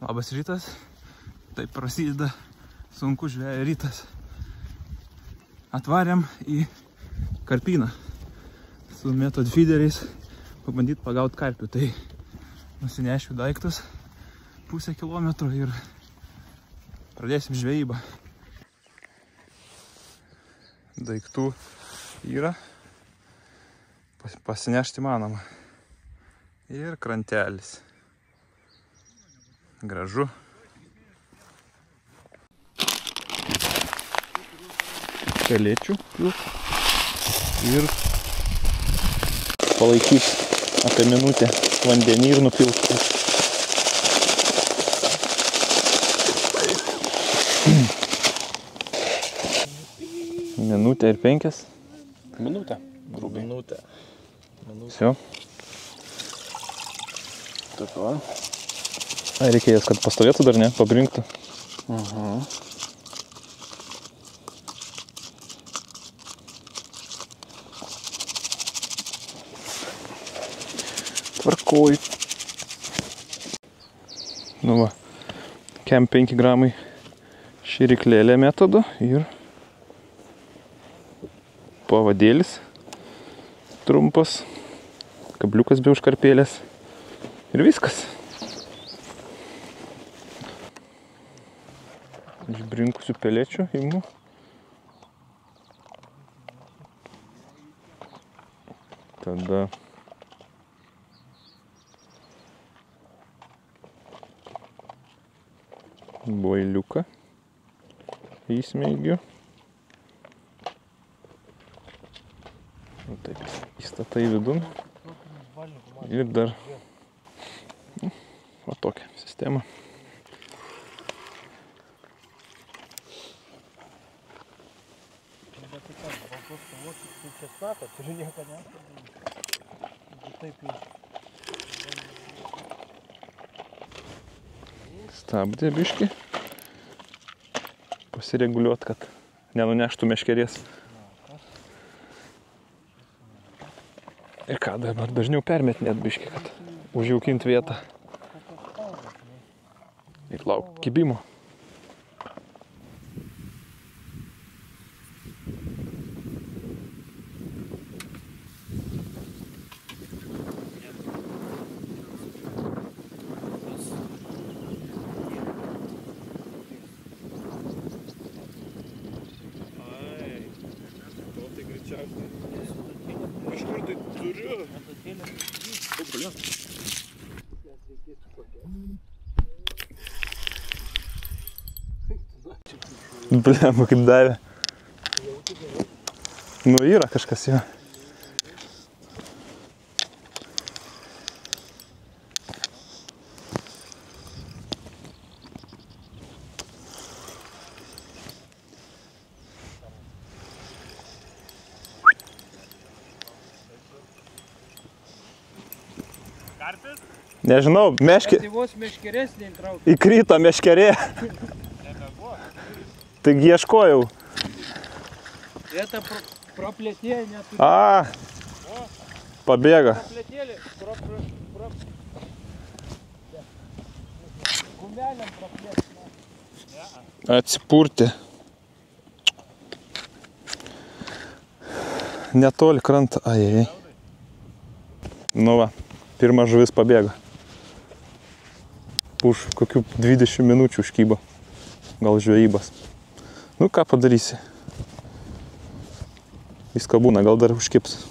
Labas rytas, taip prasideda sunku žvejo rytas. Atvarėm į karpyną su metod feederiais pabandyti pagauti karpių. Tai nusinešiu daiktus pusę kilometro ir pradėsim žvejybą. Daiktų yra, pasinešti manoma. Ir krantelis. Gražu. Pelėčių ir palaikyti apie minutę vandenį ir nupilti. Minutę ir 5. Minutę. Grubiai. Minutę. Все. Taip va. Reikės, kad pastovėtų dar, ne? Pabrinktų. Tvarkoj. Nu va, kem 5 gramai širiklėlė metodo ir pavadėlis trumpas, kabliukas be užkarpėlės ir viskas. Išbrinkusių pelėčių imu. Tada boiliuką įsmeigiu. Taip, įstatai vidun. Ir dar va tokią sistemą. Stabdė biškį. Pasireguliuot, kad nenuneštų meškerės. Ir ką dabar dažniau permetinėt biškį, kad užjaukint vietą. Ir lauk kibimo. Kažkur tai turiu. Blema, kaip davė. Nu, yra kažkas jo. Karpis? Nežinau, Meškerės neįtraukė. įkrito meškerė. Nebebuvo. Taigi ieškojau. Vieta praplėtėja neturi. Pabėga. Praplėtėlė. Gumelėm praplėtė. Atsipurti. Netoli krantą. Ajai. Nu va, pirma žuvis pabėga. Už kokių 20 minučių užkybo. Gal žvejybas. Nu ką padarysi? Visko būna, gal dar užkips.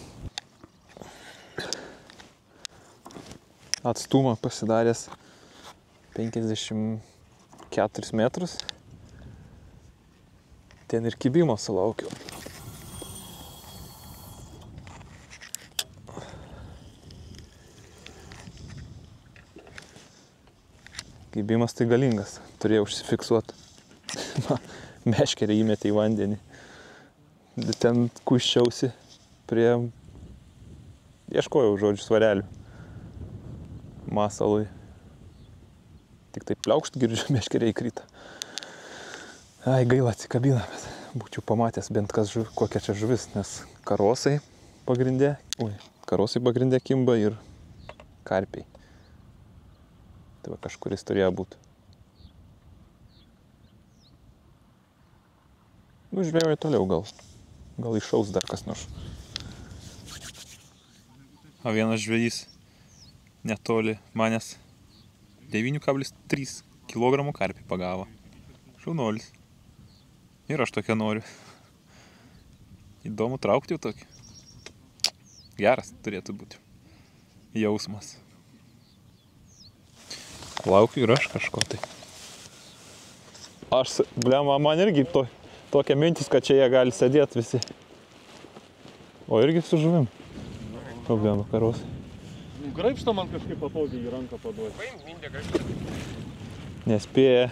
Atstumą pasidaręs 54 metrus. Ten ir kibimo sulaukiau. Kibimas tai galingas, turėjau užsifiksuoti. Meškerį įmetė į vandenį. Ten kuščiausi prie... Ieškojau, žodžiu, svarelių. Masalui. Tik taip pliaukšt, girdžiu, meškerė įkrita. Ai, gaila atsikabina, bet būčiau pamatęs bent kokia čia žuvis, nes karosai pagrindė, kimba ir karpiai. Tai va kažkuris turėjo būti. Nu, žvėjoju toliau gal. Gal iššaus dar kas nors. O vienas žvėjys netoli manęs 9,3 kg karpį pagavo. Šaunuolis. Ir aš tokia noriu. Įdomu traukti jau tokį. Geras turėtų būti jausmas. Laukiu ir aš kažko tai. Man irgi tokia mintis, kad čia jie gali sėdėti visi. O irgi su žuvim. Problema karosai. Graibštą man kažkaip patogiai į ranką paduoti. Paim, mindė graibštą. Nespėja.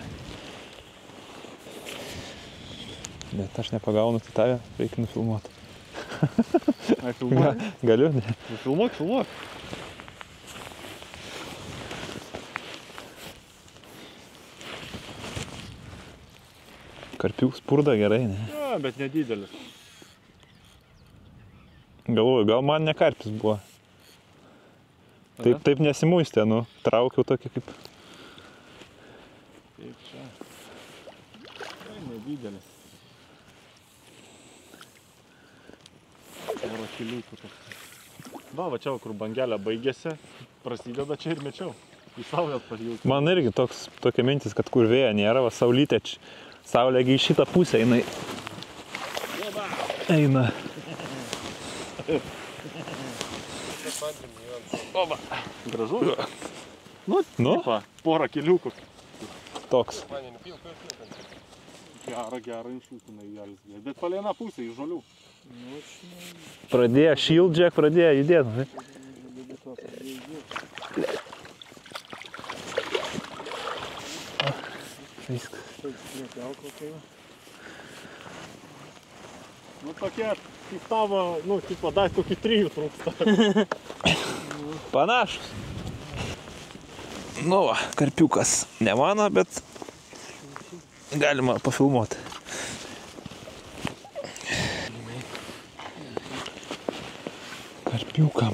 Bet aš nepagaunu, tai tave reikia nufilmuoti. Ai, filmuoji? Galiu, ne? Filmuok, filmuok. Karpių spurda gerai, ne? Jo, bet nedidelis. Galvoju, gal man ne karpis buvo. Taip nesimuistė, nu, traukiau tokį kaip... Taip čia. Tai nedidelis. Oro kiliukų toks. Va čia, kur bangelė baigėsi, prasideda čia ir mečiau. Į saulės pažiūrėjau. Man irgi tokia mintis, kad kur vėja nėra, va saulytė, saulėgi į šitą pusę jinai... Eina. Oba. Gražu? Nu, Nu? Porą kiliukų. Toks. Gerą išlūkina į jalės. Bet palėna pusė į žolių. Pradėjo šildžiak, pradėjo judėti. Viskas. Nu tokie, kaip tavo, nu, kaip padai, kokį 3 trūksta. Panašus. Nu va, karpiukas ne mano, bet galima pafilmuoti. Karpiuką.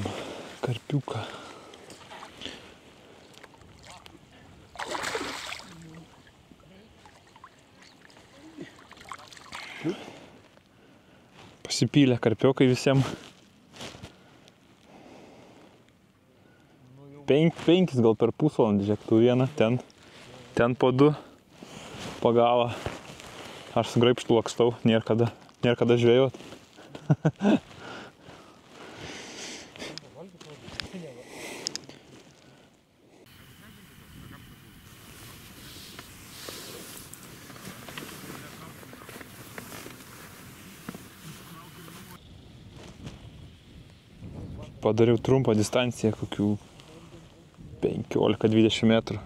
Pasipylė karpiokai visiems. 5 gal per pusvalandį, žiūrėk, tu vieną, ten po 2 pagavo. Aš su graibštu lakstau, nėra kada žvejot. Padariau trumpą distanciją, kokių 15-20 metrų.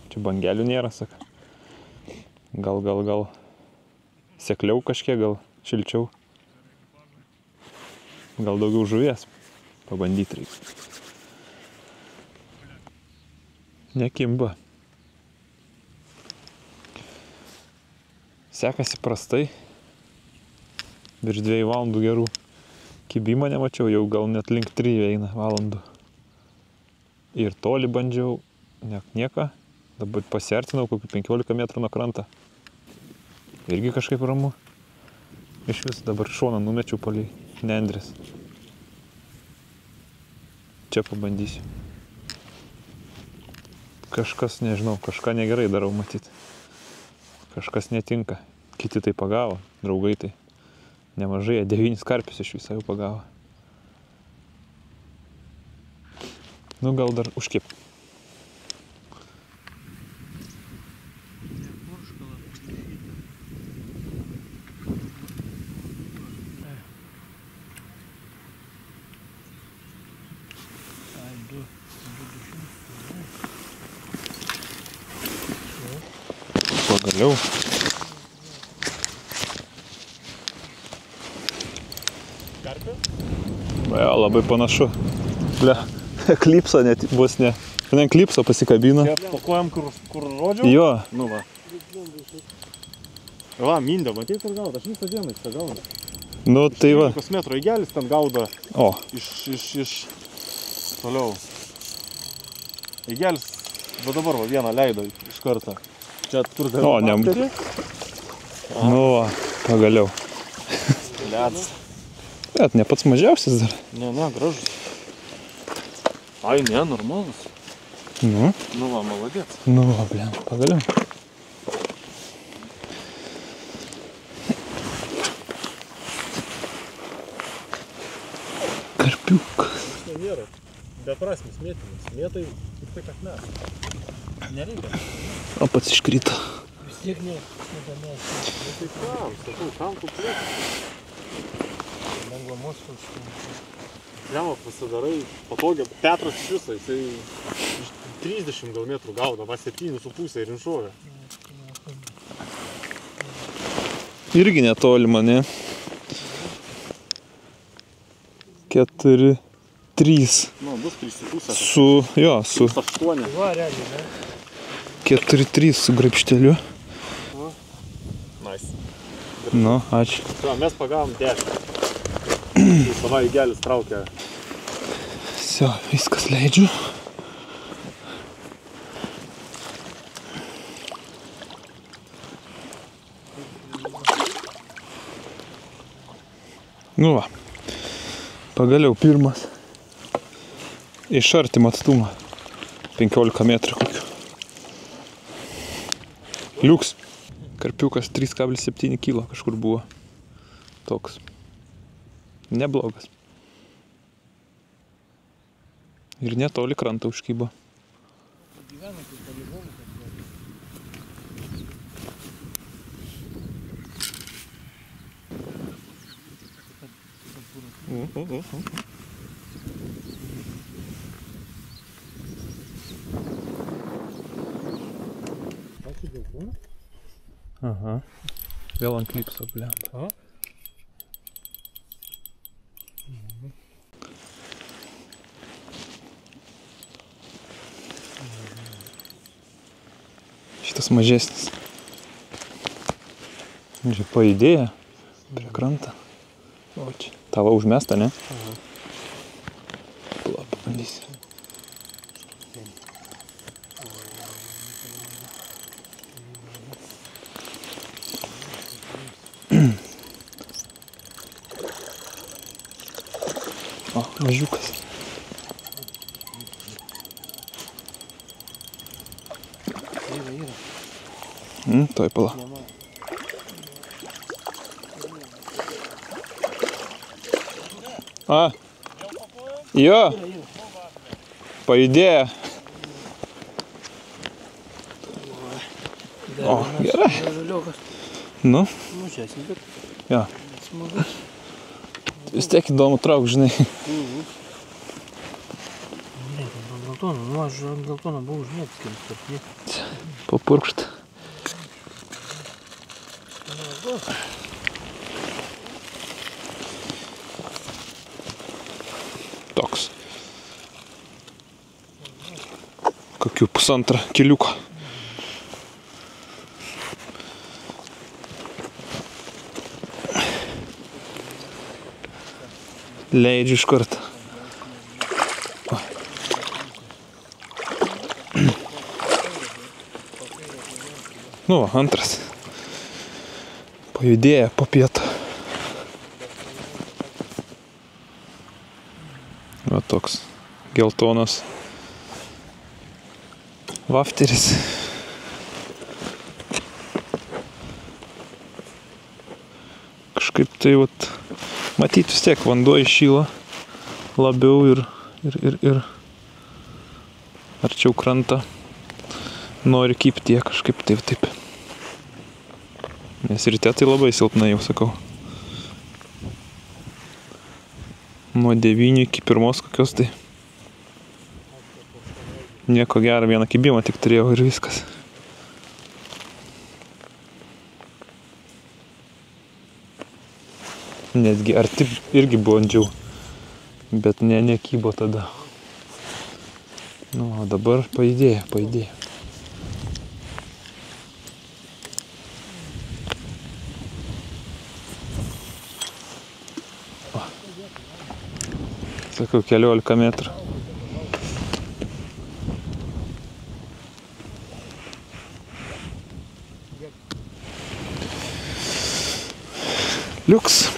Čia bangelių nėra, saka. Gal sekliau kažkiek, gal šilčiau. Gal daugiau žuvies pabandyti reikia. Nekimba. Sekasi prastai. Virš 2 valandų gerų. Kibimą nemačiau, jau gal net link 3 eina valandų. Ir toli bandžiau, nieko. Dabar pasiartinau kokių 15 metrų nuo krantą. Irgi kažkaip ramu. Iš vis dabar šoną numečiau palei nendrės. Čia pabandysiu. Kažkas, nežinau, kažką negerai darau matyti. Kažkas netinka. Kiti tai pagavo, draugai tai. Nemažai, 9 karpius iš viso jau pagavo. Nu, gal dar užkip. Pagaliau. Jo, labai panašu. Ble, klipso net bus ne. Šiandien klipso pasikabino. Čia pakuojam, kur rodžiau? Jo. Nu va. Va, mindė, matyti, kur gauda. Aš visą dieną šitą gaudą. Nu, tai va. 15 metrų įgelis ten gauda. O. Iš toliau. Įgelis, va dabar va vieną leido iš karto. Čia kur O, ne. Nu, va, pagaliau. Ledas. Bet ne pats mažiausias dar. Ne, gražus. Ai, ne, normalus. Nu, Nu va, maladėt. nu, va, blem, pagaliau. Karpiukas. Tai nėra beprasmis mėtinis. Mėtai tik tai, kad mes. Nereikia. O pats iškrito. Vis tiek nedomės. Nu tai kam tu plėti? Lengvamos užtenka. Žemą pasidarai patogią. Petras iš viso, jisai iš 30 gal metrų gauda, va 7,5 ir inšovė. Irgi netolima, ne? 4, 3. Nu, bus 3,5. Su, jo, su 8. Va, realiai, ne? 4, 3 su graibšteliu. Nice. Nu, ačiū. Tai mes pagavom 10. Sava įgelis traukia. Все, viskas leidžiu. Nu va, pagaliau pirmas. Iš artimo atstumo. 15 metrų kokiu. Liuks. Karpiukas 3,7 kilo kažkur buvo. Toks. Neblogas. Ir netoli krantą užkybo. Gyvena kaip poligonų. Aha. Vėl ant klipso, blem. O? Šitas mažesnis. Žiūrėk, pajudėjo prie krantą. O čia. Tavo užmesta, ne? Aha. Pala, pabandysiu. O, mažiukas. Yra. Toj pala. A, jo, pajudėjo. O, gerai. Žaliukas. Nu, Mažesnis, bet jo. smagus. Vis tiek įdomu trauk, žinai. Reikia, gal geltoną. Nu, aš ant geltoną buvau užmėgskėms, kad jie. Papurkšt. Toks. Kokių 1,5 kiliuko. Leidžiu iš karto. Nu, antras. Pajudėjo po pietų. Va toks geltonas vafteris. Kažkaip tai vat, matyt vis tiek vanduo įšyla labiau ir arčiau krantą nori kibti jie kažkaip taip. Nes ryte tai labai silpnai, jau sakau. Nuo 9 iki 1 kokios tai. Nieko gero, vieną kibimą tik turėjau ir viskas. Netgi arti irgi bandžiau, bet nekybo tada. Nu, o dabar pajudėjo. Sakau, 14 metrų. Liuks,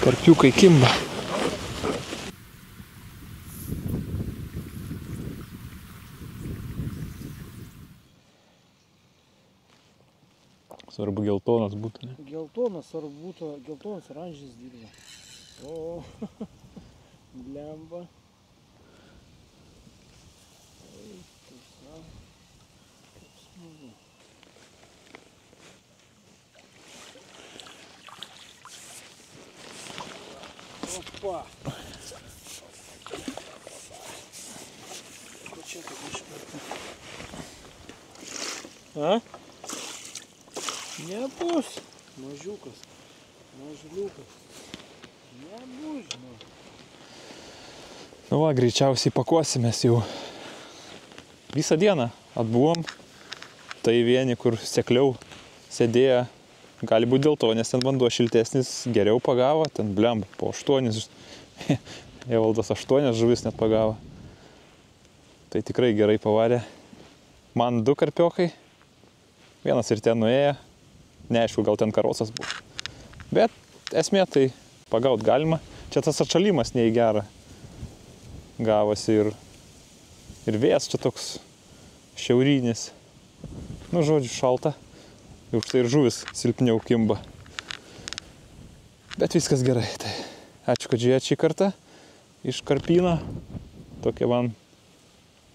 karpiukai kimba. Svarbu geltonas būtų, ne? Geltonas ar būtų, geltonas oranžinis dirba. O, blemba. Kaip smagu. Opa. Ko čia taip iš karto? A? Nebus. Mažiukas. Mažliukas. Nebus, žinau. Nu va, greičiausiai pakuosimės jau. Visą dieną atbuvom. Tai vieni, kur sekliau sėdėjo. Gali būti dėl to, nes ten vanduo šiltesnis, geriau pagavo. Ten blemba po 8. Evaldas 8 žuvis net pagavo. Tai tikrai gerai pavarė. Man 2 karpiokai. Vienas ir ten nuėjo. Neaišku, gal ten karosas buvo. Bet esmė tai pagaut galima. Čia tas atšalimas nei gera gavosi ir vėjas čia toks šiaurinis. Nu, žodžiu, šalta. Ir už tai ir žuvis silpniau kimba. Bet viskas gerai. Tai ačiū, kad žiūrėjot šį kartą iš karpyno. Tokia man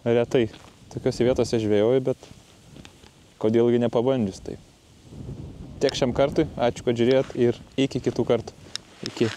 retai tokiose vietose žvejoju, bet kodėlgi nepabandžius. Tai tiek šiam kartui. Ačiū, kad žiūrėjot ir iki kitų kartų. Iki.